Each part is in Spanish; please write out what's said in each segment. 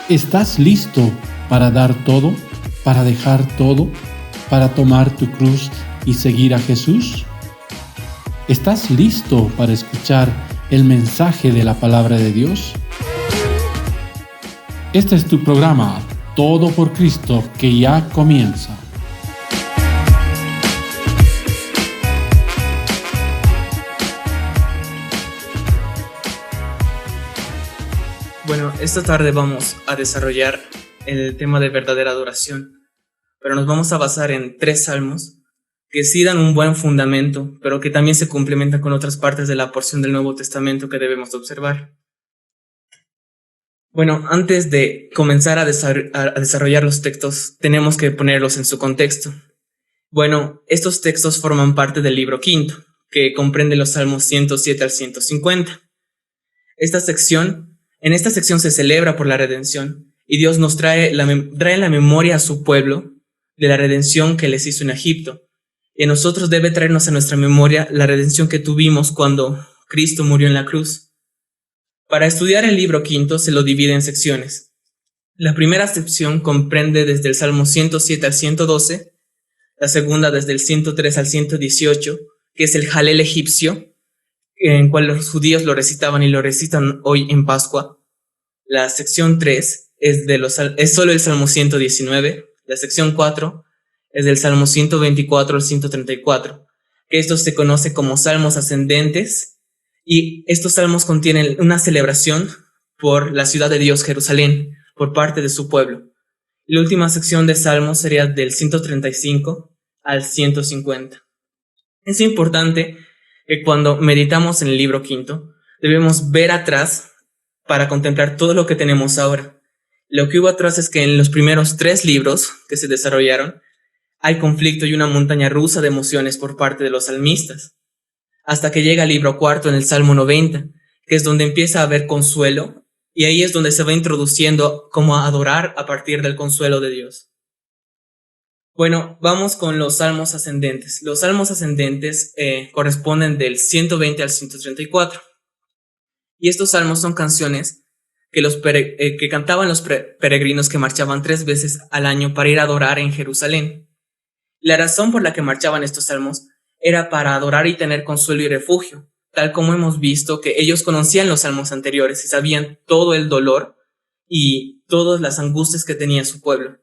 ¿Estás listo para dar todo, para dejar todo, para tomar tu cruz y seguir a Jesús? ¿Estás listo para escuchar el mensaje de la palabra de Dios? Este es tu programa, Todo por Cristo, que ya comienza. Bueno, esta tarde vamos a desarrollar el tema de verdadera adoración, pero nos vamos a basar en 3 salmos que sí dan un buen fundamento, pero que también se complementan con otras partes de la porción del Nuevo Testamento que debemos observar. Bueno, antes de comenzar a desarrollar los textos, tenemos que ponerlos en su contexto. Bueno, estos textos forman parte del libro quinto, que comprende los salmos 107 al 150. En esta sección se celebra por la redención y Dios nos trae la memoria a su pueblo de la redención que les hizo en Egipto. Y a nosotros debe traernos a nuestra memoria la redención que tuvimos cuando Cristo murió en la cruz. Para estudiar el libro quinto se lo divide en secciones. La primera sección comprende desde el Salmo 107 al 112, la segunda desde el 103 al 118, que es el Jalel egipcio, en cual los judíos lo recitaban y lo recitan hoy en Pascua. La sección 3 es solo el Salmo 119. La sección 4 es del Salmo 124 al 134, que esto se conoce como salmos ascendentes, y estos salmos contienen una celebración por la ciudad de Dios, Jerusalén, por parte de su pueblo. La última sección de salmos sería del 135 al 150. Es importante que cuando meditamos en el libro quinto, debemos ver atrás para contemplar todo lo que tenemos ahora. Lo que hubo atrás es que en los primeros 3 libros que se desarrollaron, hay conflicto y una montaña rusa de emociones por parte de los salmistas, hasta que llega el libro cuarto en el Salmo 90, que es donde empieza a haber consuelo, y ahí es donde se va introduciendo cómo adorar a partir del consuelo de Dios. Bueno, vamos con los salmos ascendentes. Los salmos ascendentes corresponden del 120 al 134. Y estos salmos son canciones que cantaban los peregrinos que marchaban 3 veces al año para ir a adorar en Jerusalén. La razón por la que marchaban estos salmos era para adorar y tener consuelo y refugio, tal como hemos visto que ellos conocían los salmos anteriores y sabían todo el dolor y todas las angustias que tenía su pueblo.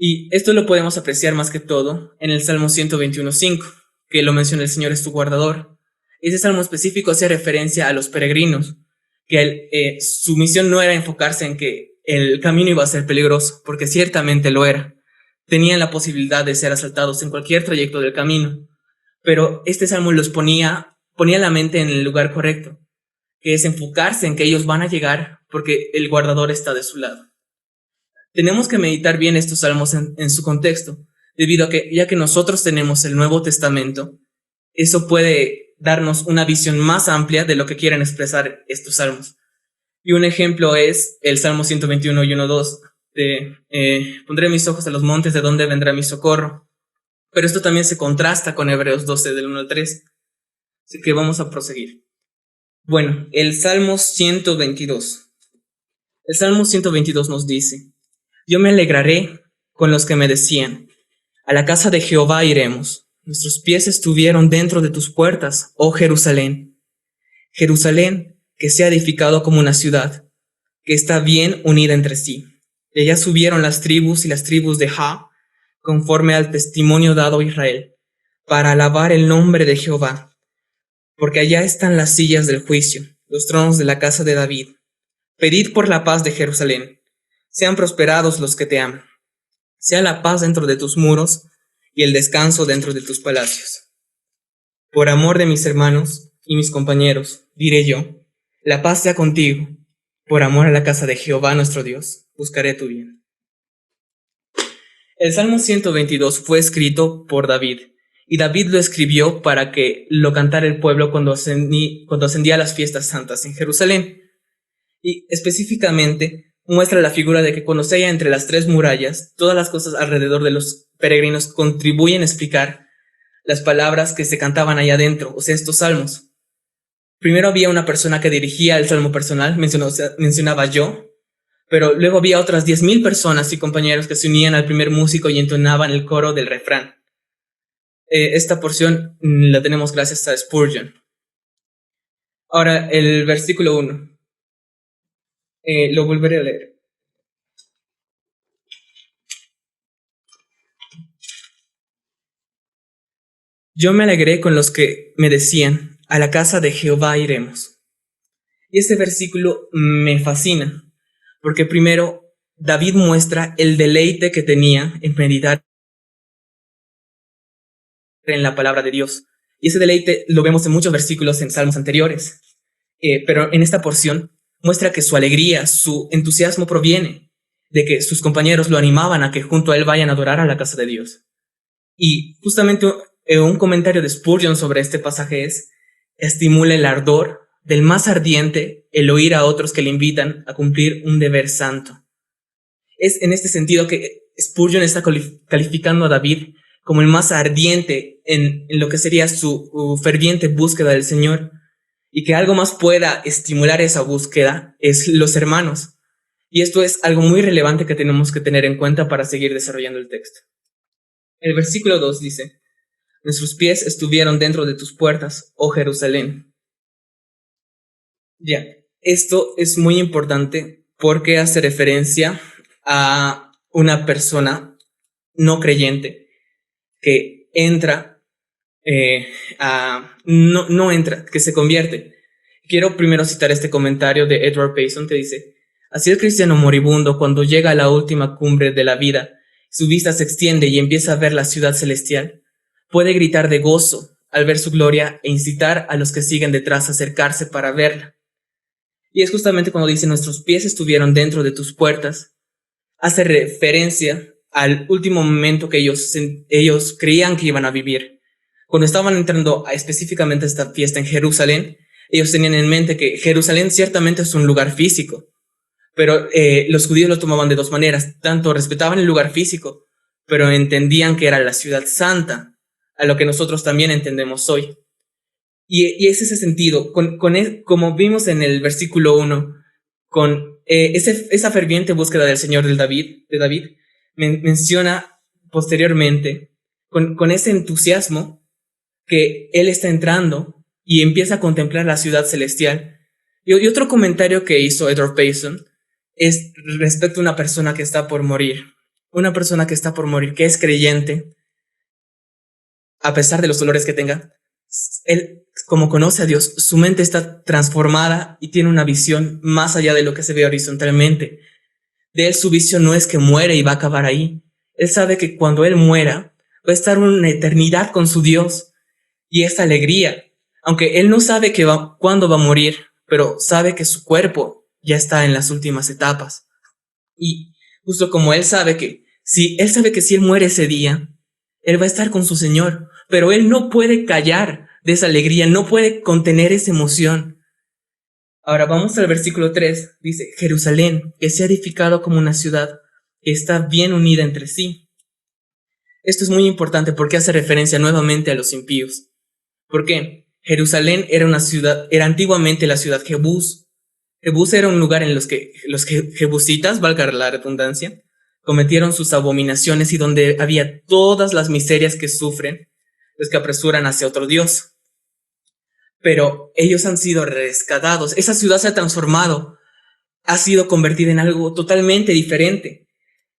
Y esto lo podemos apreciar más que todo en el Salmo 121.5, que lo menciona: el Señor es tu guardador. Ese salmo específico hace referencia a los peregrinos, que su misión no era enfocarse en que el camino iba a ser peligroso, porque ciertamente lo era. Tenían la posibilidad de ser asaltados en cualquier trayecto del camino, pero este salmo los ponía la mente en el lugar correcto, que es enfocarse en que ellos van a llegar porque el guardador está de su lado. Tenemos que meditar bien estos salmos en su contexto, debido a que ya que nosotros tenemos el Nuevo Testamento, eso puede darnos una visión más amplia de lo que quieren expresar estos salmos. Y un ejemplo es el Salmo 121 y 1.2, pondré mis ojos a los montes, ¿de dónde vendrá mi socorro? Pero esto también se contrasta con Hebreos 12 del 1 al 3. Así que vamos a proseguir. Bueno, el Salmo 122. El Salmo 122 nos dice: yo me alegraré con los que me decían, a la casa de Jehová iremos. Nuestros pies estuvieron dentro de tus puertas, oh Jerusalén. Jerusalén, que se ha edificado como una ciudad, que está bien unida entre sí. Y allá subieron las tribus y las tribus de Ja, conforme al testimonio dado a Israel, para alabar el nombre de Jehová. Porque allá están las sillas del juicio, los tronos de la casa de David. Pedid por la paz de Jerusalén. Sean prosperados los que te aman. Sea la paz dentro de tus muros y el descanso dentro de tus palacios. Por amor de mis hermanos y mis compañeros, diré yo, la paz sea contigo. Por amor a la casa de Jehová nuestro Dios, buscaré tu bien. El Salmo 122 fue escrito por David, y David lo escribió para que lo cantara el pueblo cuando ascendía a las fiestas santas en Jerusalén. Y específicamente muestra la figura de que cuando se halla entre las 3 murallas, todas las cosas alrededor de los peregrinos contribuyen a explicar las palabras que se cantaban allá adentro, o sea, estos salmos. Primero había una persona que dirigía el salmo personal, mencionaba yo, pero luego había otras 10,000 personas y compañeros que se unían al primer músico y entonaban el coro del refrán. Esta porción la tenemos gracias a Spurgeon. Ahora, el versículo 1. Lo volveré a leer. Yo me alegré con los que me decían, a la casa de Jehová iremos. Y este versículo me fascina, porque primero David muestra el deleite que tenía en meditar en la palabra de Dios. Y ese deleite lo vemos en muchos versículos en salmos anteriores. Pero en esta porción muestra que su alegría, su entusiasmo proviene de que sus compañeros lo animaban a que junto a él vayan a adorar a la casa de Dios. Y justamente un comentario de Spurgeon sobre este pasaje es: estimula el ardor del más ardiente el oír a otros que le invitan a cumplir un deber santo. Es en este sentido que Spurgeon está calificando a David como el más ardiente en lo que sería su ferviente búsqueda del Señor, y que algo más pueda estimular esa búsqueda es los hermanos. Y esto es algo muy relevante que tenemos que tener en cuenta para seguir desarrollando el texto. El versículo 2 dice: nuestros pies estuvieron dentro de tus puertas, oh Jerusalén. Ya, esto es muy importante porque hace referencia a una persona no creyente que entra, no entra, que se convierte. Quiero primero citar este comentario de Edward Payson que dice: así el cristiano moribundo, cuando llega a la última cumbre de la vida, su vista se extiende y empieza a ver la ciudad celestial, puede gritar de gozo al ver su gloria e incitar a los que siguen detrás a acercarse para verla. Y es justamente cuando dice nuestros pies estuvieron dentro de tus puertas, hace referencia al último momento que ellos creían que iban a vivir. Cuando estaban entrando específicamente a esta fiesta en Jerusalén, ellos tenían en mente que Jerusalén ciertamente es un lugar físico, pero los judíos lo tomaban de dos maneras. Tanto respetaban el lugar físico, pero entendían que era la ciudad santa, a lo que nosotros también entendemos hoy. Y es ese sentido, como vimos en el versículo 1, con esa ferviente búsqueda del Señor de David, menciona posteriormente, con ese entusiasmo, que él está entrando y empieza a contemplar la ciudad celestial. Y otro comentario que hizo Edward Payson es respecto a una persona que está por morir. Una persona que está por morir, que es creyente, a pesar de los dolores que tenga, él, como conoce a Dios, su mente está transformada y tiene una visión más allá de lo que se ve horizontalmente. De él, su visión no es que muere y va a acabar ahí. Él sabe que cuando él muera, va a estar una eternidad con su Dios. Y esta alegría, aunque él no sabe cuándo va a morir, pero sabe que su cuerpo ya está en las últimas etapas. Y justo como él sabe que si él muere ese día, él va a estar con su Señor, pero él no puede callar de esa alegría, no puede contener esa emoción. Ahora vamos al versículo 3, dice: Jerusalén, que se ha edificado como una ciudad que está bien unida entre sí. Esto es muy importante porque hace referencia nuevamente a los impíos. ¿Por qué? Jerusalén era antiguamente la ciudad Jebús. Jebús era un lugar en los que los jebusitas, valga la redundancia, cometieron sus abominaciones y donde había todas las miserias que sufren los que apresuran hacia otro Dios. Pero ellos han sido rescatados. Esa ciudad se ha transformado, ha sido convertida en algo totalmente diferente.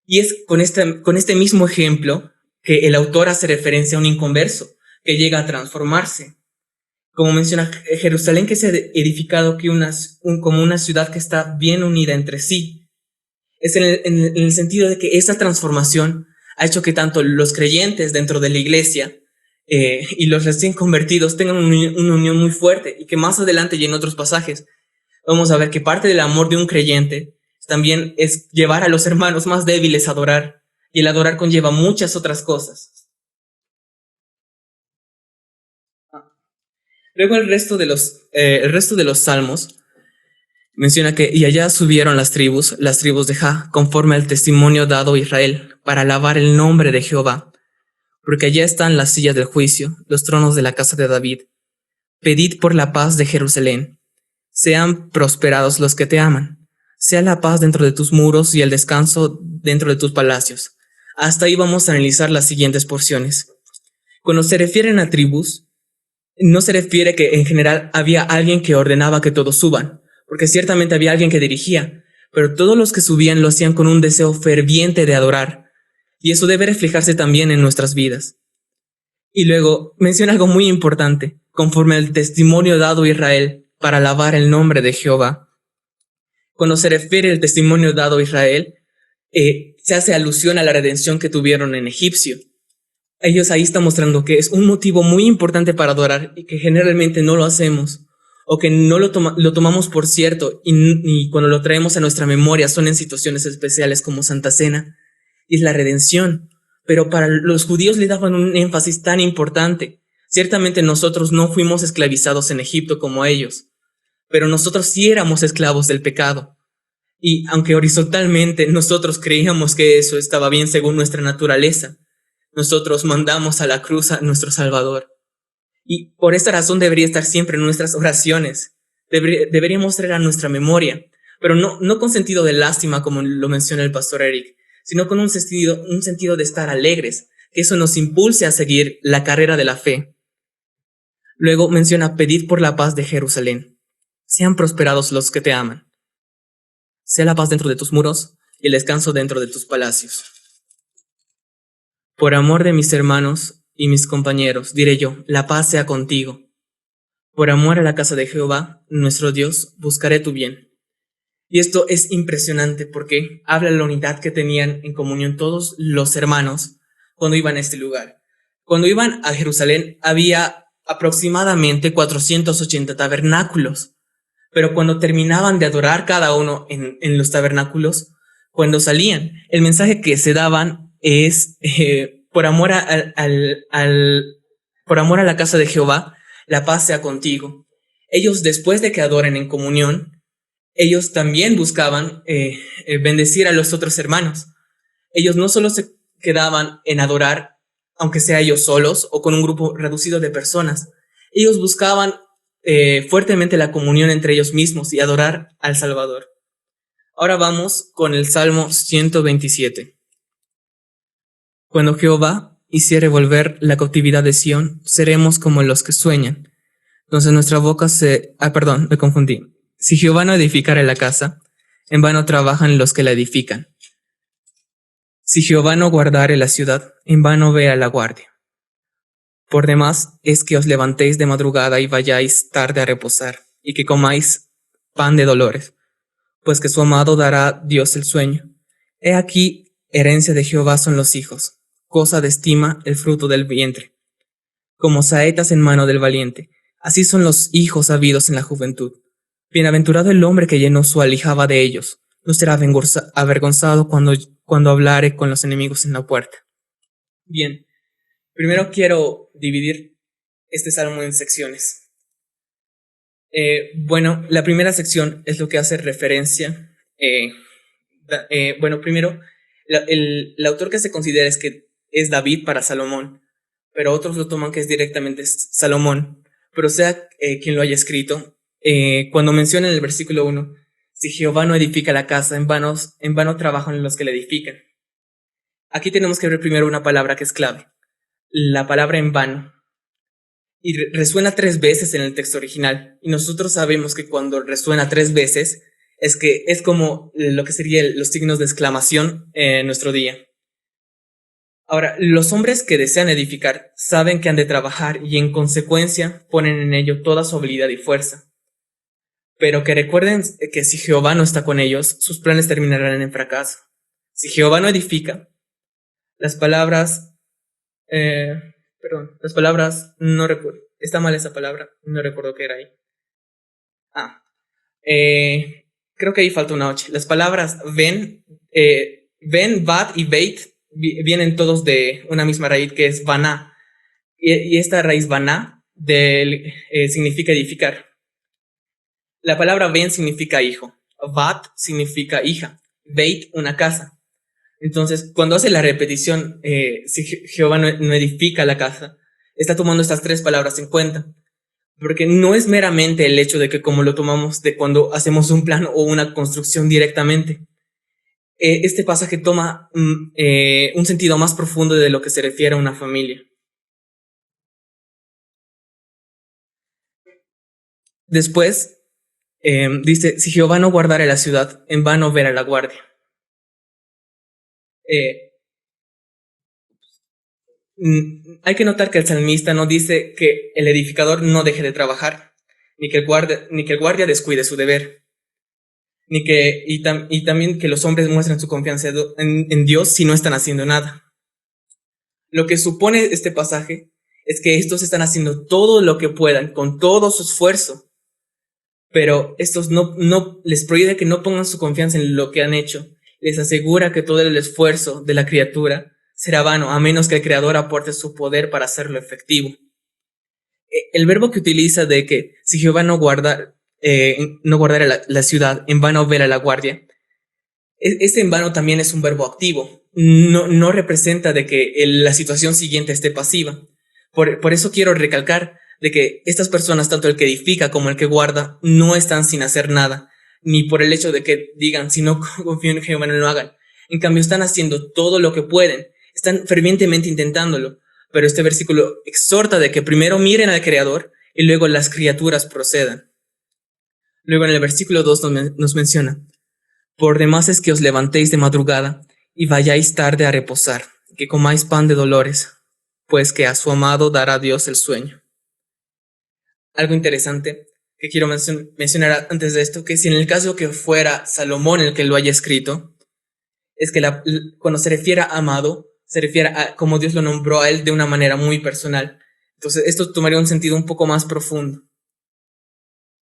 Y es con este mismo ejemplo que el autor hace referencia a un inconverso que llega a transformarse. Como menciona, Jerusalén que se ha edificado como una ciudad que está bien unida entre sí. Es en el sentido de que esa transformación ha hecho que tanto los creyentes dentro de la iglesia y los recién convertidos tengan una unión muy fuerte, y que más adelante y en otros pasajes vamos a ver que parte del amor de un creyente también es llevar a los hermanos más débiles a adorar, y el adorar conlleva muchas otras cosas. Luego el resto de los salmos menciona que y allá subieron las tribus de Jah, conforme al testimonio dado a Israel, para alabar el nombre de Jehová, porque allá están las sillas del juicio, los tronos de la casa de David. Pedid por la paz de Jerusalén. Sean prosperados los que te aman. sea la paz dentro de tus muros y el descanso dentro de tus palacios. Hasta ahí vamos a analizar las siguientes porciones. Cuando se refieren a tribus, no se refiere que en general había alguien que ordenaba que todos suban, porque ciertamente había alguien que dirigía, pero todos los que subían lo hacían con un deseo ferviente de adorar, y eso debe reflejarse también en nuestras vidas. Y luego menciona algo muy importante, conforme al testimonio dado a Israel para alabar el nombre de Jehová. Cuando se refiere al testimonio dado a Israel, se hace alusión a la redención que tuvieron en Egipcio. Ellos ahí están mostrando que es un motivo muy importante para adorar y que generalmente no lo hacemos o que no lo tomamos por cierto y cuando lo traemos a nuestra memoria son en situaciones especiales como Santa Cena y es la redención. Pero para los judíos le daban un énfasis tan importante. Ciertamente nosotros no fuimos esclavizados en Egipto como ellos, pero nosotros sí éramos esclavos del pecado. Y aunque horizontalmente nosotros creíamos que eso estaba bien según nuestra naturaleza, nosotros mandamos a la cruz a nuestro Salvador. Y por esta razón debería estar siempre en nuestras oraciones. Deberíamos traer a nuestra memoria, pero no con sentido de lástima como lo menciona el pastor Eric, sino con un sentido de estar alegres, que eso nos impulse a seguir la carrera de la fe. Luego menciona pedir por la paz de Jerusalén. Sean prosperados los que te aman. Sea la paz dentro de tus muros y el descanso dentro de tus palacios. Por amor de mis hermanos y mis compañeros, diré yo, la paz sea contigo. Por amor a la casa de Jehová, nuestro Dios, buscaré tu bien. Y esto es impresionante porque habla de la unidad que tenían en comunión todos los hermanos cuando iban a este lugar. Cuando iban a Jerusalén había aproximadamente 480 tabernáculos, pero cuando terminaban de adorar cada uno en los tabernáculos, cuando salían, el mensaje que se daban es por amor por amor a la casa de Jehová, la paz sea contigo. Ellos, después de que adoren en comunión, ellos también buscaban bendecir a los otros hermanos. Ellos no solo se quedaban en adorar, aunque sea ellos solos o con un grupo reducido de personas. Ellos buscaban fuertemente la comunión entre ellos mismos y adorar al Salvador. Ahora vamos con el Salmo 127. Cuando Jehová hiciere volver la cautividad de Sión, seremos como los que sueñan. Entonces nuestra boca me confundí. Si Jehová no edificare la casa, en vano trabajan los que la edifican. Si Jehová no guardare la ciudad, en vano vea la guardia. Por demás es que os levantéis de madrugada y vayáis tarde a reposar, y que comáis pan de dolores, pues que su amado dará Dios el sueño. He aquí, herencia de Jehová son los hijos, cosa de estima el fruto del vientre. Como saetas en mano del valiente, así son los hijos habidos en la juventud. Bienaventurado el hombre que llenó su aljaba de ellos, no será avergonzado cuando hablare con los enemigos en la puerta. Bien, primero quiero dividir este salmo en secciones. La primera sección es lo que hace referencia. Primero, el autor que se considera es David para Salomón, pero otros lo toman que es directamente Salomón, pero sea quien lo haya escrito. Cuando menciona en el versículo 1, si Jehová no edifica la casa, en vano trabajan los que la edifican. Aquí tenemos que ver primero una palabra que es clave, la palabra en vano. Y resuena 3 veces en el texto original, y nosotros sabemos que cuando resuena 3 veces, es como lo que serían los signos de exclamación en nuestro día. Ahora, los hombres que desean edificar saben que han de trabajar y en consecuencia ponen en ello toda su habilidad y fuerza. Pero que recuerden que si Jehová no está con ellos, sus planes terminarán en fracaso. Si Jehová no edifica, las palabras, no recuerdo, está mal esa palabra, no recuerdo qué era ahí. Creo que ahí falta una H. Las palabras ven, bat y beit vienen todos de una misma raíz que es baná. Y esta raíz baná significa edificar. La palabra ben significa hijo, bat significa hija, beit una casa. Entonces, cuando hace la repetición, si Jehová no edifica la casa, está tomando estas 3 palabras en cuenta. porque no es meramente el hecho de que como lo tomamos de cuando hacemos un plan o una construcción directamente. Este pasaje toma un sentido más profundo de lo que se refiere a una familia. Después dice, si Jehová no guardare la ciudad, en vano verá la guardia. Hay que notar que el salmista no dice que el edificador no deje de trabajar, ni que el guardia descuide su deber, y también que los hombres muestren su confianza en Dios si no están haciendo nada. Lo que supone este pasaje es que estos están haciendo todo lo que puedan, con todo su esfuerzo, pero estos no les prohíbe que no pongan su confianza en lo que han hecho. Les asegura que todo el esfuerzo de la criatura será vano, a menos que el Creador aporte su poder para hacerlo efectivo. El verbo que utiliza de que si Jehová no guardara la ciudad, en vano vela la guardia, este en vano también es un verbo activo. No representa de que la situación siguiente esté pasiva. Por eso quiero recalcar de que estas personas, tanto el que edifica como el que guarda, no están sin hacer nada, ni por el hecho de que digan, si no confío en Jehová no lo hagan. En cambio, están haciendo todo lo que pueden, están fervientemente intentándolo, pero este versículo exhorta de que primero miren al Creador y luego las criaturas procedan. Luego en el versículo 2 nos menciona, por demás es que os levantéis de madrugada y vayáis tarde a reposar, que comáis pan de dolores, pues que a su amado dará Dios el sueño. Algo interesante que quiero mencionar antes de esto, que si en el caso que fuera Salomón el que lo haya escrito, es que cuando se refiere a amado, se refiere a como Dios lo nombró a él de una manera muy personal. Entonces esto tomaría un sentido un poco más profundo.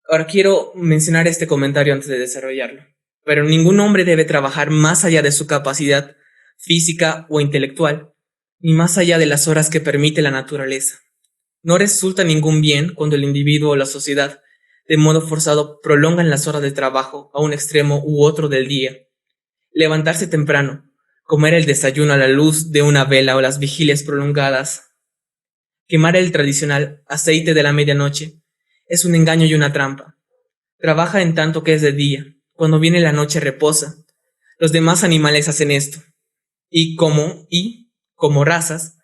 Ahora quiero mencionar este comentario antes de desarrollarlo. Pero ningún hombre debe trabajar más allá de su capacidad física o intelectual, ni más allá de las horas que permite la naturaleza. No resulta ningún bien cuando el individuo o la sociedad, de modo forzado, prolongan las horas de trabajo a un extremo u otro del día. Levantarse temprano, comer el desayuno a la luz de una vela o las vigilias prolongadas, quemar el tradicional aceite de la medianoche, es un engaño y una trampa. Trabaja en tanto que es de día. Cuando viene la noche reposa. Los demás animales hacen esto. Y como razas,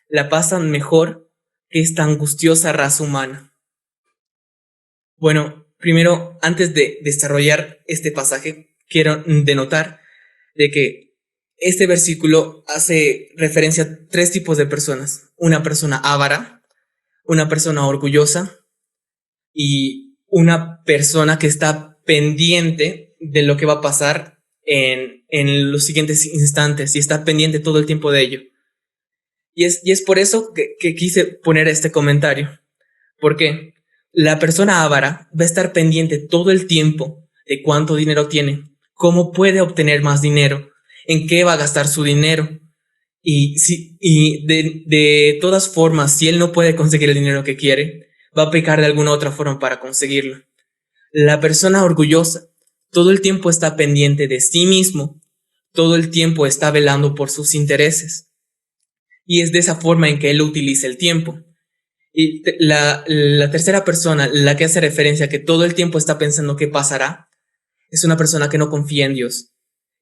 la pasan mejor que esta angustiosa raza humana. Bueno, primero, antes de desarrollar este pasaje, quiero denotar de que este versículo hace referencia a tres tipos de personas. Una persona avara, una persona orgullosa y una persona que está pendiente de lo que va a pasar en los siguientes instantes y está pendiente todo el tiempo de ello. Y es por eso que quise poner este comentario, porque la persona avara va a estar pendiente todo el tiempo de cuánto dinero tiene, cómo puede obtener más dinero, en qué va a gastar su dinero. Y de todas formas, si él no puede conseguir el dinero que quiere, va a pecar de alguna otra forma para conseguirlo. La persona orgullosa todo el tiempo está pendiente de sí mismo, todo el tiempo está velando por sus intereses. Y es de esa forma en que él utiliza el tiempo. Y la tercera persona, la que hace referencia a que todo el tiempo está pensando qué pasará, es una persona que no confía en Dios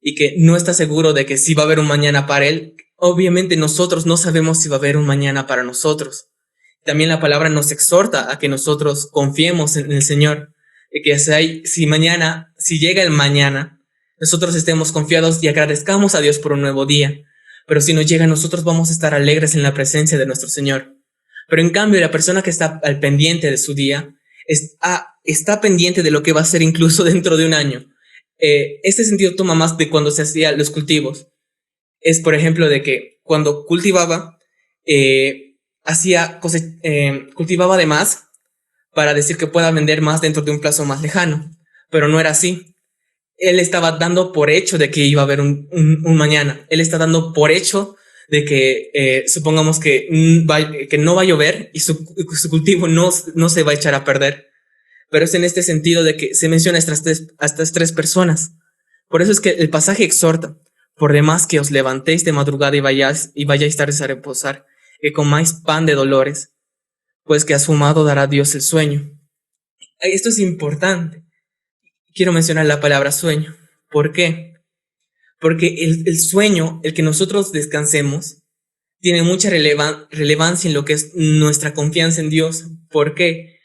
y que no está seguro de que sí va a haber un mañana para él. Obviamente nosotros no sabemos si va a haber un mañana para nosotros. También la palabra nos exhorta a que nosotros confiemos en el Señor, y que si llega el mañana, nosotros estemos confiados y agradezcamos a Dios por un nuevo día. Pero si no llega, nosotros vamos a estar alegres en la presencia de nuestro Señor. Pero en cambio, la persona que está al pendiente de su día está pendiente de lo que va a ser incluso dentro de un año. Este sentido toma más de cuando se hacían los cultivos. Es, por ejemplo, de que cuando cultivaba, cultivaba de más para decir que pueda vender más dentro de un plazo más lejano. Pero no era así. Él estaba dando por hecho de que iba a haber un mañana. Él está dando por hecho de que supongamos que no va a llover y su cultivo no se va a echar a perder. Pero es en este sentido de que se menciona a estas tres personas. Por eso es que el pasaje exhorta, por demás que os levantéis de madrugada y vayáis tarde a reposar, que comáis pan de dolores, pues que a su amado dará Dios el sueño. Esto es importante. Quiero mencionar la palabra sueño. ¿Por qué? Porque el sueño, el que nosotros descansemos, tiene mucha relevancia en lo que es nuestra confianza en Dios. ¿Por qué?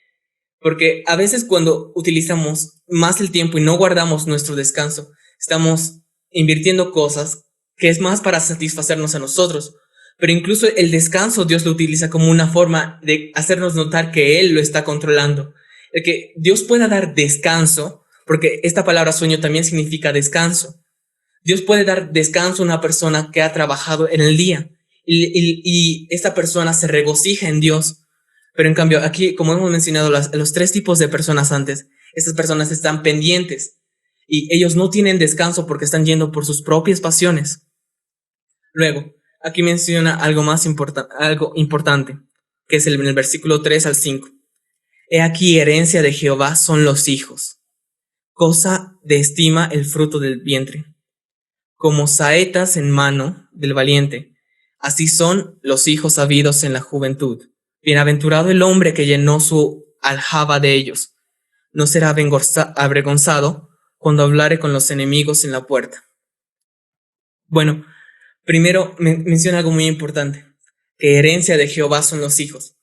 Porque a veces cuando utilizamos más el tiempo y no guardamos nuestro descanso, estamos invirtiendo cosas que es más para satisfacernos a nosotros. Pero incluso el descanso Dios lo utiliza como una forma de hacernos notar que Él lo está controlando. El que Dios pueda dar descanso, porque esta palabra sueño también significa descanso. Dios puede dar descanso a una persona que ha trabajado en el día y esta persona se regocija en Dios. Pero en cambio, aquí, como hemos mencionado los tres tipos de personas antes, estas personas están pendientes y ellos no tienen descanso porque están yendo por sus propias pasiones. Luego, aquí menciona algo importante, que es en el versículo 3 al 5. He aquí herencia de Jehová son los hijos, cosa de estima el fruto del vientre. Como saetas en mano del valiente, así son los hijos habidos en la juventud. Bienaventurado el hombre que llenó su aljaba de ellos. No será avergonzado cuando hablare con los enemigos en la puerta. Bueno, primero menciona algo muy importante, que herencia de Jehová son los hijos.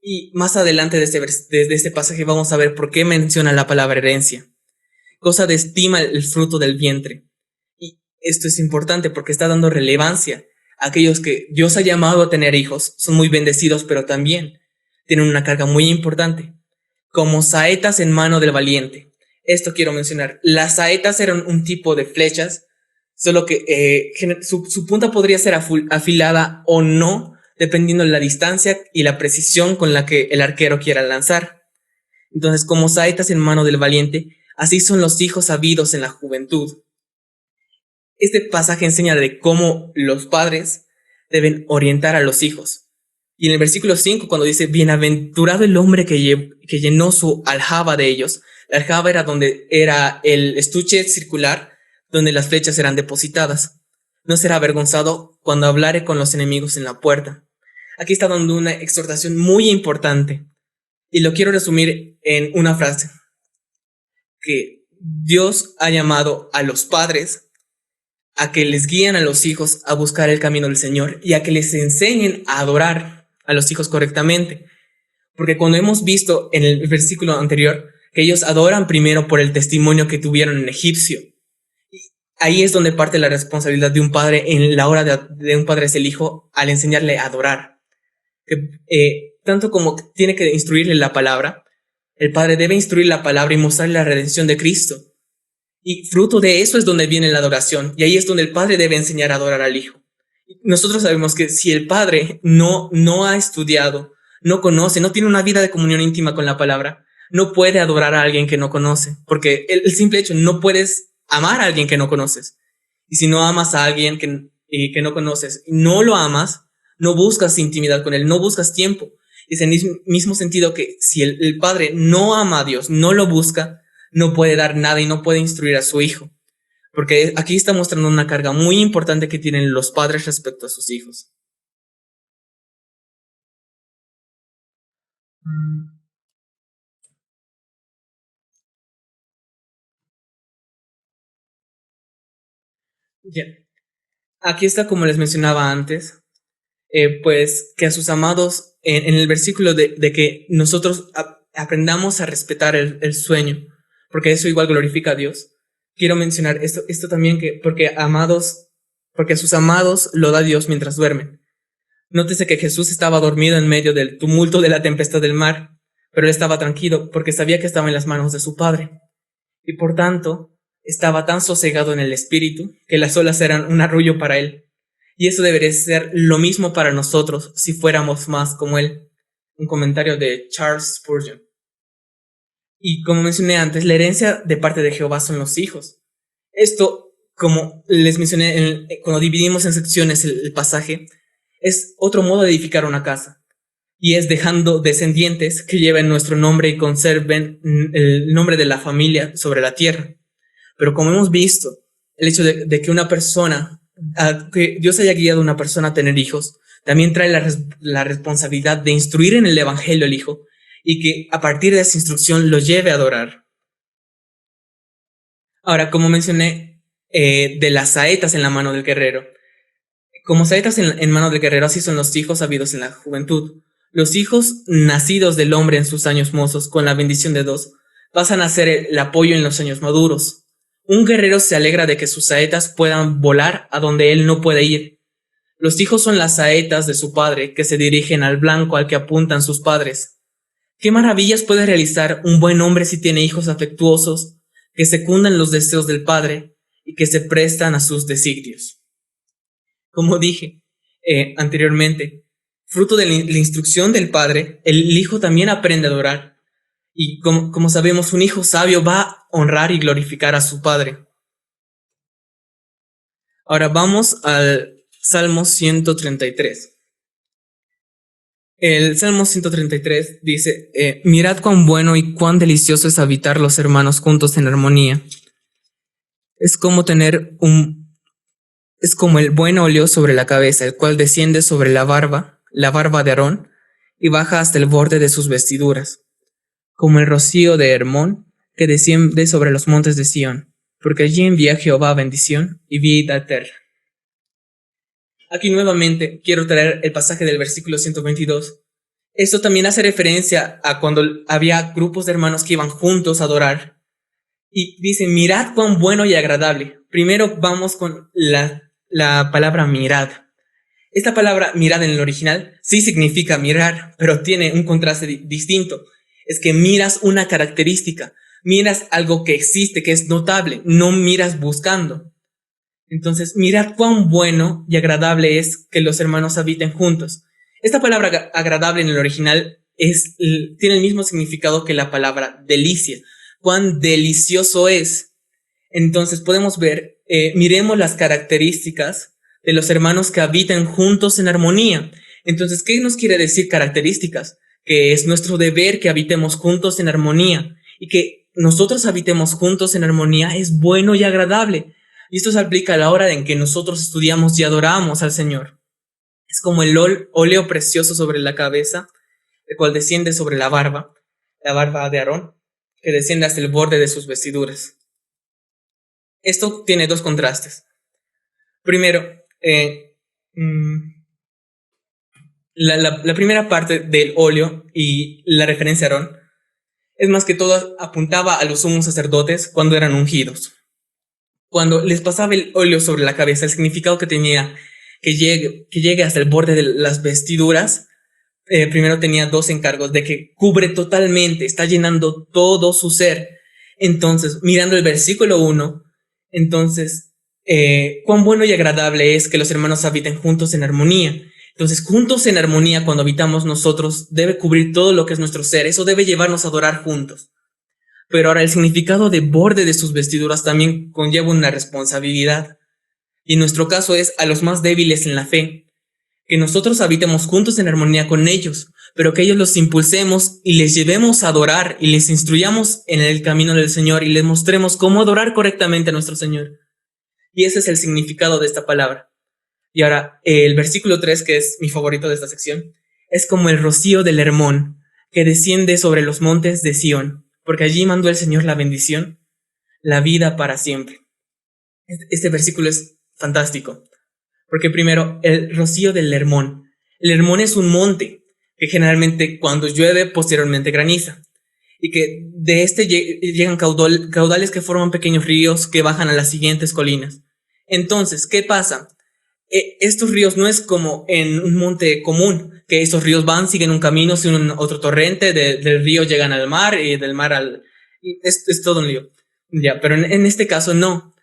Y más adelante de este pasaje vamos a ver por qué menciona la palabra herencia. Cosa de estima el fruto del vientre. Y esto es importante porque está dando relevancia. Aquellos que Dios ha llamado a tener hijos son muy bendecidos, pero también tienen una carga muy importante. Como saetas en mano del valiente. Esto quiero mencionar. Las saetas eran un tipo de flechas, solo que su punta podría ser afilada o no, dependiendo de la distancia y la precisión con la que el arquero quiera lanzar. Entonces, como saetas en mano del valiente, así son los hijos habidos en la juventud. Este pasaje enseña de cómo los padres deben orientar a los hijos. Y en el versículo 5, cuando dice, bienaventurado el hombre que llenó su aljaba de ellos. La aljaba era donde era el estuche circular, donde las flechas eran depositadas. No será avergonzado cuando hablare con los enemigos en la puerta. Aquí está dando una exhortación muy importante. Y lo quiero resumir en una frase. Que Dios ha llamado a los padres a que les guíen a los hijos a buscar el camino del Señor y a que les enseñen a adorar a los hijos correctamente. Porque cuando hemos visto en el versículo anterior que ellos adoran primero por el testimonio que tuvieron en Egipcio. Y ahí es donde parte la responsabilidad de un padre en la hora de un padre es el hijo al enseñarle a adorar. Que, tanto como tiene que instruirle la palabra, el padre debe instruir la palabra y mostrarle la redención de Cristo. Y fruto de eso es donde viene la adoración. Y ahí es donde el padre debe enseñar a adorar al hijo. Nosotros sabemos que si el padre no ha estudiado, no conoce, no tiene una vida de comunión íntima con la palabra, no puede adorar a alguien que no conoce. Porque el simple hecho, no puedes amar a alguien que no conoces. Y si no amas a alguien que no conoces, y no lo amas, no buscas intimidad con él, no buscas tiempo. Es en el mismo sentido que si el padre no ama a Dios, no lo busca, no puede dar nada y no puede instruir a su hijo. Porque aquí está mostrando una carga muy importante que tienen los padres respecto a sus hijos. Ya. Aquí está, como les mencionaba antes, pues que a sus amados, en el versículo de que nosotros aprendamos a respetar el sueño, porque eso igual glorifica a Dios. Quiero mencionar esto también, porque a sus amados lo da Dios mientras duermen. Nótese que Jesús estaba dormido en medio del tumulto de la tempestad del mar, pero él estaba tranquilo porque sabía que estaba en las manos de su Padre. Y por tanto, estaba tan sosegado en el espíritu que las olas eran un arrullo para él. Y eso debería ser lo mismo para nosotros si fuéramos más como él. Un comentario de Charles Spurgeon. Y como mencioné antes, la herencia de parte de Jehová son los hijos. Esto, como les mencioné cuando dividimos en secciones el pasaje, es otro modo de edificar una casa. Y es dejando descendientes que lleven nuestro nombre y conserven el nombre de la familia sobre la tierra. Pero como hemos visto, el hecho de que una persona, que Dios haya guiado a una persona a tener hijos, también trae la responsabilidad de instruir en el Evangelio al Hijo y que a partir de esa instrucción lo lleve a adorar. Ahora, como mencioné, de las saetas en la mano del guerrero. Como saetas en mano del guerrero, así son los hijos habidos en la juventud. Los hijos nacidos del hombre en sus años mozos, con la bendición de Dios, pasan a ser el apoyo en los años maduros. Un guerrero se alegra de que sus saetas puedan volar a donde él no puede ir. Los hijos son las saetas de su padre, que se dirigen al blanco al que apuntan sus padres. ¿Qué maravillas puede realizar un buen hombre si tiene hijos afectuosos, que secundan los deseos del padre y que se prestan a sus designios? Como dije anteriormente, fruto de la instrucción del padre, el hijo también aprende a adorar. Y como sabemos, un hijo sabio va a honrar y glorificar a su padre. Ahora vamos al Salmo 133. El Salmo 133 dice, mirad cuán bueno y cuán delicioso es habitar los hermanos juntos en armonía. Es como el buen óleo sobre la cabeza, el cual desciende sobre la barba de Aarón, y baja hasta el borde de sus vestiduras, como el rocío de Hermón, que desciende sobre los montes de Sión, porque allí envía Jehová bendición y vida eterna. Aquí nuevamente quiero traer el pasaje del versículo 122. Esto también hace referencia a cuando había grupos de hermanos que iban juntos a adorar. Y dice, mirad cuán bueno y agradable. Primero vamos con la palabra mirad. Esta palabra mirad en el original sí significa mirar, pero tiene un contraste distinto. Es que miras una característica, miras algo que existe, que es notable, no miras buscando. Entonces, mirad cuán bueno y agradable es que los hermanos habiten juntos. Esta palabra agradable en el original tiene el mismo significado que la palabra delicia. Cuán delicioso es. Entonces podemos ver, miremos las características de los hermanos que habitan juntos en armonía. Entonces, ¿qué nos quiere decir características? Que es nuestro deber que habitemos juntos en armonía, y que nosotros habitemos juntos en armonía es bueno y agradable. Y esto se aplica a la hora en que nosotros estudiamos y adoramos al Señor. Es como el óleo precioso sobre la cabeza, el cual desciende sobre la barba de Aarón, que desciende hasta el borde de sus vestiduras. Esto tiene dos contrastes. Primero, la primera parte del óleo y la referencia a Aarón es más que todo apuntaba a los sumos sacerdotes cuando eran ungidos. Cuando les pasaba el óleo sobre la cabeza, el significado que tenía que llegue hasta el borde de las vestiduras, primero tenía dos encargos, de que cubre totalmente, está llenando todo su ser. Entonces, mirando el versículo 1, entonces, cuán bueno y agradable es que los hermanos habiten juntos en armonía. Entonces, juntos en armonía, cuando habitamos nosotros, debe cubrir todo lo que es nuestro ser. Eso debe llevarnos a adorar juntos. Pero ahora el significado de borde de sus vestiduras también conlleva una responsabilidad. Y en nuestro caso es a los más débiles en la fe. Que nosotros habitemos juntos en armonía con ellos, pero que ellos los impulsemos y les llevemos a adorar y les instruyamos en el camino del Señor y les mostremos cómo adorar correctamente a nuestro Señor. Y ese es el significado de esta palabra. Y ahora, el versículo 3, que es mi favorito de esta sección, es como el rocío del Hermón, que desciende sobre los montes de Sión, porque allí mandó el Señor la bendición, la vida para siempre. Este versículo es fantástico, porque primero, el rocío del Hermón. El Hermón es un monte que generalmente cuando llueve, posteriormente graniza, y que de este llegan caudales que forman pequeños ríos que bajan a las siguientes colinas. Entonces, ¿qué pasa? Estos ríos no es como en un monte común, que estos ríos siguen un camino, siguen otro torrente, del río llegan al mar y del mar al... Es todo un lío. Ya, pero en este caso no.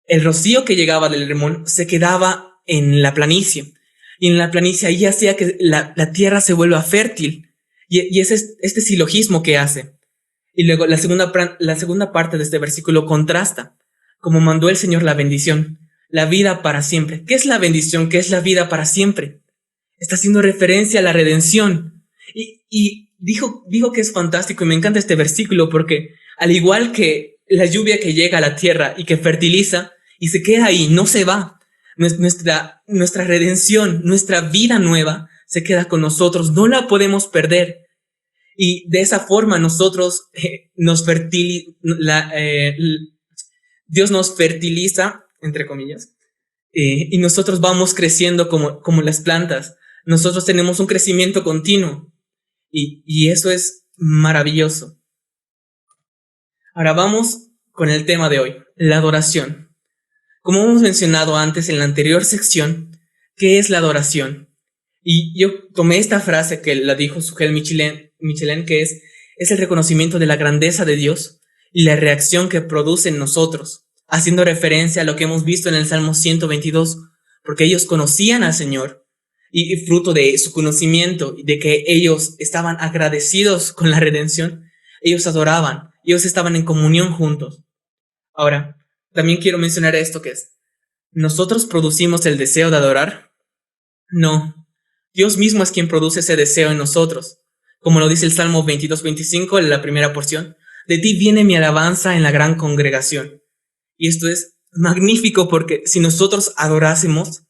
El rocío que llegaba del Hermón se quedaba en la planicie. Y en la planicie ahí hacía que la tierra se vuelva fértil. Y ese es este silogismo que hace. Y luego la segunda parte de este versículo contrasta. Como mandó el Señor la bendición, la vida para siempre. ¿Qué es la bendición? ¿Qué es la vida para siempre? Está haciendo referencia a la redención. Y dijo que es fantástico y me encanta este versículo porque al igual que la lluvia que llega a la tierra y que fertiliza y se queda ahí, no se va. Nuestra redención, nuestra vida nueva se queda con nosotros, no la podemos perder. Y de esa forma nosotros Dios nos fertiliza, entre comillas, y nosotros vamos creciendo como las plantas. Nosotros tenemos un crecimiento continuo y eso es maravilloso. Ahora vamos con el tema de hoy, la adoración. Como hemos mencionado antes en la anterior sección, ¿qué es la adoración? Y yo tomé esta frase que la dijo Sujel Michelin, que es el reconocimiento de la grandeza de Dios y la reacción que produce en nosotros, haciendo referencia a lo que hemos visto en el Salmo 122, porque ellos conocían al Señor y fruto de su conocimiento y de que ellos estaban agradecidos con la redención, ellos adoraban, ellos estaban en comunión juntos. Ahora, también quiero mencionar esto que es, ¿nosotros producimos el deseo de adorar? No, Dios mismo es quien produce ese deseo en nosotros. Como lo dice el Salmo 22-25 en la primera porción, de ti viene mi alabanza en la gran congregación. Y esto es magnífico porque si nosotros adorásemos,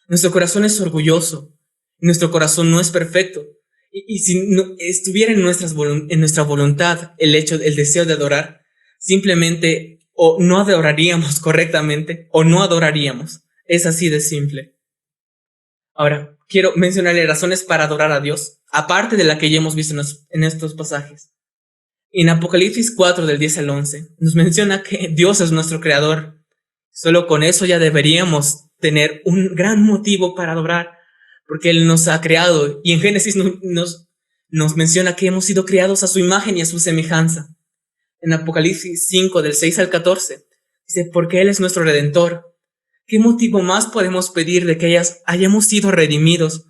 nuestro corazón es orgulloso, nuestro corazón no es perfecto. Y si no, estuviera en nuestra voluntad el deseo de adorar, simplemente o no adoraríamos correctamente o no adoraríamos. Es así de simple. Ahora, quiero mencionarle razones para adorar a Dios, aparte de la que ya hemos visto en estos pasajes. En Apocalipsis 4, del 10 al 11, nos menciona que Dios es nuestro creador. Solo con eso ya deberíamos tener un gran motivo para adorar, porque Él nos ha creado. Y en Génesis nos menciona que hemos sido creados a su imagen y a su semejanza. En Apocalipsis 5, del 6 al 14, dice, porque Él es nuestro Redentor. ¿Qué motivo más podemos pedir de que hayamos sido redimidos?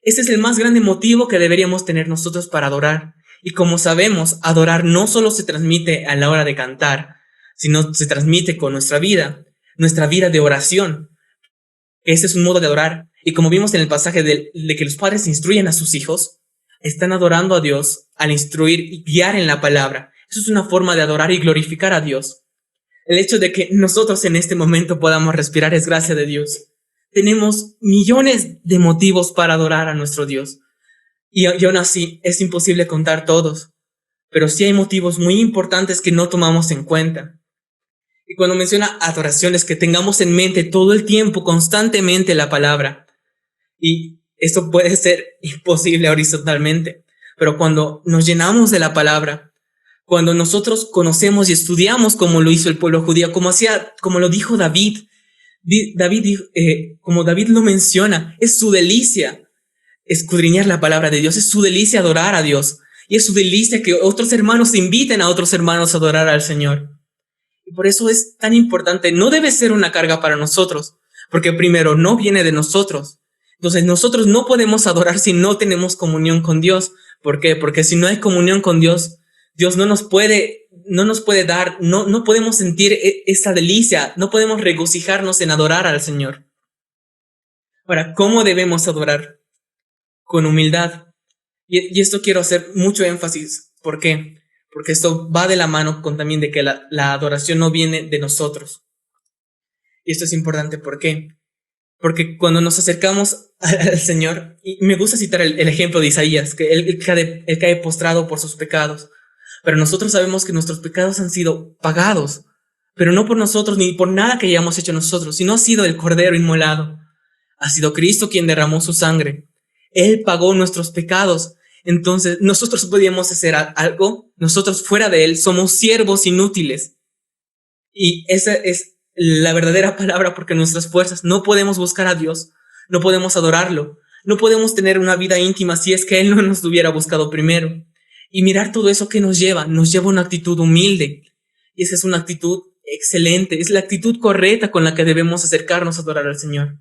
Ese es el más grande motivo que deberíamos tener nosotros para adorar. Y como sabemos, adorar no solo se transmite a la hora de cantar, sino se transmite con nuestra vida de oración. Ese es un modo de adorar. Y como vimos en el pasaje de que los padres instruyen a sus hijos, están adorando a Dios al instruir y guiar en la palabra. Eso es una forma de adorar y glorificar a Dios. El hecho de que nosotros en este momento podamos respirar es gracia de Dios. Tenemos millones de motivos para adorar a nuestro Dios. Y aún así es imposible contar todos. Pero sí hay motivos muy importantes que no tomamos en cuenta. Y cuando menciona adoraciones, que tengamos en mente todo el tiempo, constantemente la palabra. Y esto puede ser imposible horizontalmente. Pero cuando nos llenamos de la palabra, cuando nosotros conocemos y estudiamos como lo hizo el pueblo judío, como lo dijo David, como David lo menciona, es su delicia escudriñar la palabra de Dios, es su delicia adorar a Dios, y es su delicia que otros hermanos inviten a otros hermanos a adorar al Señor. Y por eso es tan importante, no debe ser una carga para nosotros, porque primero no viene de nosotros. Entonces nosotros no podemos adorar si no tenemos comunión con Dios. ¿Por qué? Porque si no hay comunión con Dios, Dios no nos puede dar, no podemos sentir esa delicia, no podemos regocijarnos en adorar al Señor. Ahora, ¿cómo debemos adorar? Con humildad. Y esto quiero hacer mucho énfasis. ¿Por qué? Porque esto va de la mano con también de que la adoración no viene de nosotros. Y esto es importante. ¿Por qué? Porque cuando nos acercamos al Señor, y me gusta citar el ejemplo de Isaías, que él cae postrado por sus pecados. Pero nosotros sabemos que nuestros pecados han sido pagados, pero no por nosotros ni por nada que hayamos hecho nosotros, sino ha sido el Cordero inmolado. Ha sido Cristo quien derramó su sangre. Él pagó nuestros pecados. Entonces, nosotros podíamos hacer algo. Nosotros fuera de Él somos siervos inútiles. Y esa es la verdadera palabra, porque nuestras fuerzas no podemos buscar a Dios, no podemos adorarlo, no podemos tener una vida íntima si es que Él no nos hubiera buscado primero. Y mirar todo eso que nos lleva a una actitud humilde. Y esa es una actitud excelente, es la actitud correcta con la que debemos acercarnos a adorar al Señor.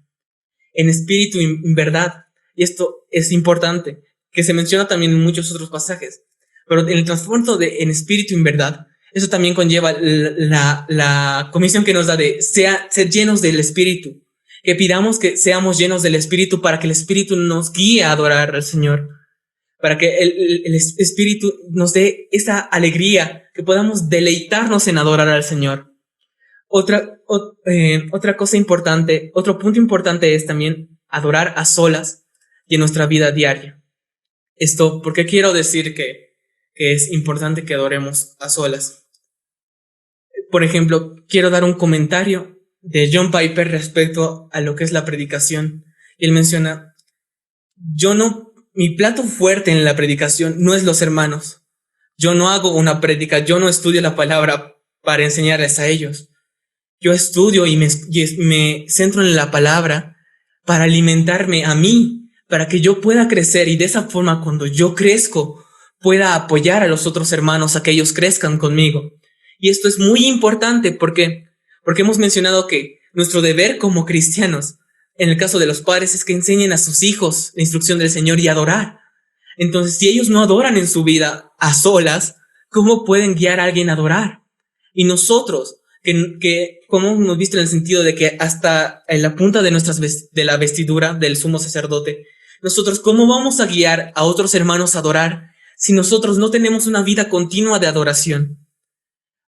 En espíritu y en verdad. Y esto es importante, que se menciona también en muchos otros pasajes. Pero en el trasfondo de en espíritu y en verdad, eso también conlleva la comisión que nos da de ser llenos del Espíritu. Que pidamos que seamos llenos del Espíritu para que el Espíritu nos guíe a adorar al Señor. Para que el Espíritu nos dé esa alegría, que podamos deleitarnos en adorar al Señor. Otra cosa importante, otro punto importante es también adorar a solas y en nuestra vida diaria. Esto, ¿por qué quiero decir que es importante que adoremos a solas? Por ejemplo, quiero dar un comentario de John Piper respecto a lo que es la predicación. Él menciona, mi plato fuerte en la predicación no es los hermanos. Yo no hago una prédica, yo no estudio la palabra para enseñarles a ellos. Yo estudio y me centro en la palabra para alimentarme a mí, para que yo pueda crecer y de esa forma cuando yo crezco pueda apoyar a los otros hermanos a que ellos crezcan conmigo. Y esto es muy importante porque hemos mencionado que nuestro deber como cristianos, en el caso de los padres, es que enseñen a sus hijos la instrucción del Señor y adorar. Entonces, si ellos no adoran en su vida a solas, ¿cómo pueden guiar a alguien a adorar? Y nosotros, como hemos visto en el sentido de que hasta en la punta de la vestidura del sumo sacerdote, nosotros, ¿cómo vamos a guiar a otros hermanos a adorar si nosotros no tenemos una vida continua de adoración?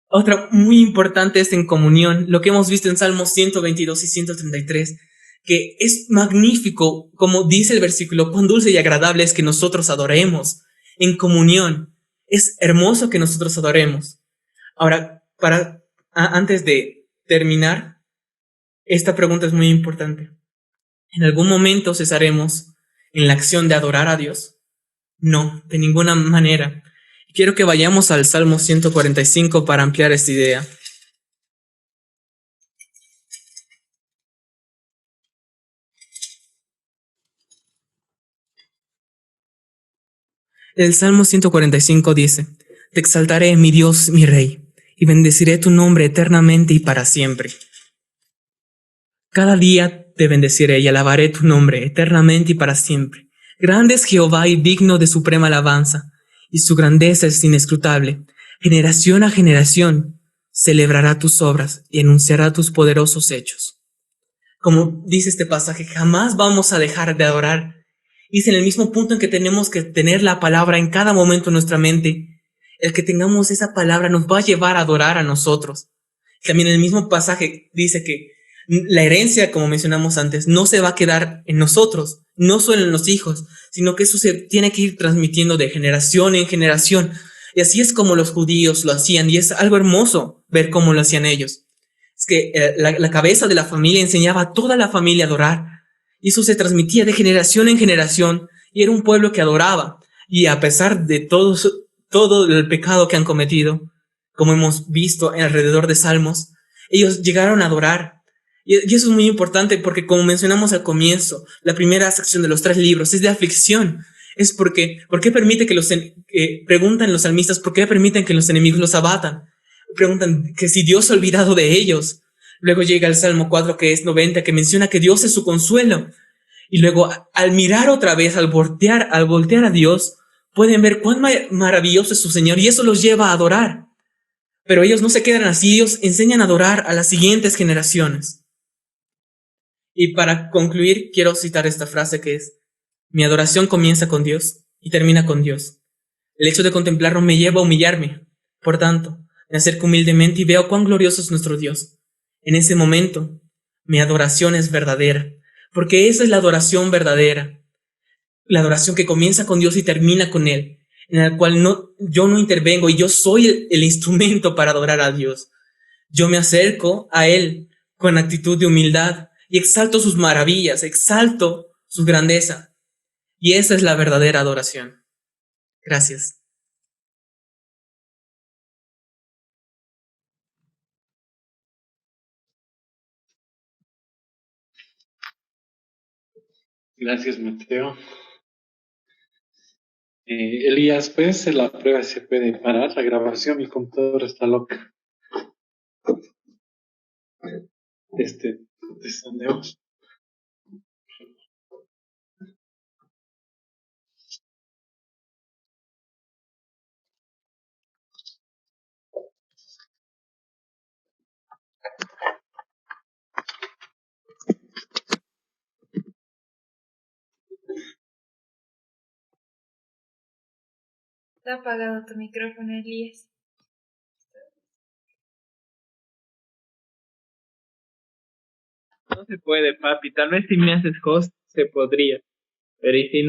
Otra muy importante es en comunión, lo que hemos visto en Salmos 122 y 133, que es magnífico, como dice el versículo, cuán dulce y agradable es que nosotros adoremos en comunión. Es hermoso que nosotros adoremos. Ahora, antes de terminar, esta pregunta es muy importante. ¿En algún momento cesaremos en la acción de adorar a Dios? No, de ninguna manera. Quiero que vayamos al Salmo 145 para ampliar esta idea. El Salmo 145 dice, Te exaltaré, mi Dios, mi Rey, y bendeciré tu nombre eternamente y para siempre. Cada día te bendeciré y alabaré tu nombre eternamente y para siempre. Grande es Jehová y digno de suprema alabanza, y su grandeza es inescrutable. Generación a generación celebrará tus obras y anunciará tus poderosos hechos. Como dice este pasaje, jamás vamos a dejar de adorar. Y es en el mismo punto en que tenemos que tener la palabra en cada momento en nuestra mente. El que tengamos esa palabra nos va a llevar a adorar a nosotros. También el mismo pasaje dice que la herencia, como mencionamos antes, no se va a quedar en nosotros, no solo en los hijos, sino que eso se tiene que ir transmitiendo de generación en generación. Y así es como los judíos lo hacían, y es algo hermoso ver cómo lo hacían ellos. Es que la cabeza de la familia enseñaba a toda la familia a adorar, y eso se transmitía de generación en generación, y era un pueblo que adoraba, y a pesar de todo el pecado que han cometido, como hemos visto alrededor de Salmos, ellos llegaron a adorar. Y eso es muy importante porque, como mencionamos al comienzo, la primera sección de los 3 libros es de aflicción. Es ¿por qué permite preguntan los salmistas, ¿por qué permiten que los enemigos los abatan? Preguntan que si Dios se ha olvidado de ellos. Luego llega el Salmo 4, que es 90, que menciona que Dios es su consuelo. Y luego, al mirar otra vez, al voltear a Dios, pueden ver cuán maravilloso es su Señor, y eso los lleva a adorar. Pero ellos no se quedan así, ellos enseñan a adorar a las siguientes generaciones. Y para concluir, quiero citar esta frase que es, mi adoración comienza con Dios y termina con Dios. El hecho de contemplarlo me lleva a humillarme. Por tanto, me acerco humildemente y veo cuán glorioso es nuestro Dios. En ese momento, mi adoración es verdadera, porque esa es la adoración verdadera, la adoración que comienza con Dios y termina con Él, en la cual yo no intervengo y yo soy el instrumento para adorar a Dios. Yo me acerco a Él con actitud de humildad y exalto sus maravillas, exalto su grandeza. Y esa es la verdadera adoración. Gracias. Gracias, Mateo. Elías, pues la prueba se puede parar, la grabación, mi computadora está loca. Descendemos. Está apagado tu micrófono, Elías. No se puede, papi. Tal vez si me haces host se podría. Pero y si no,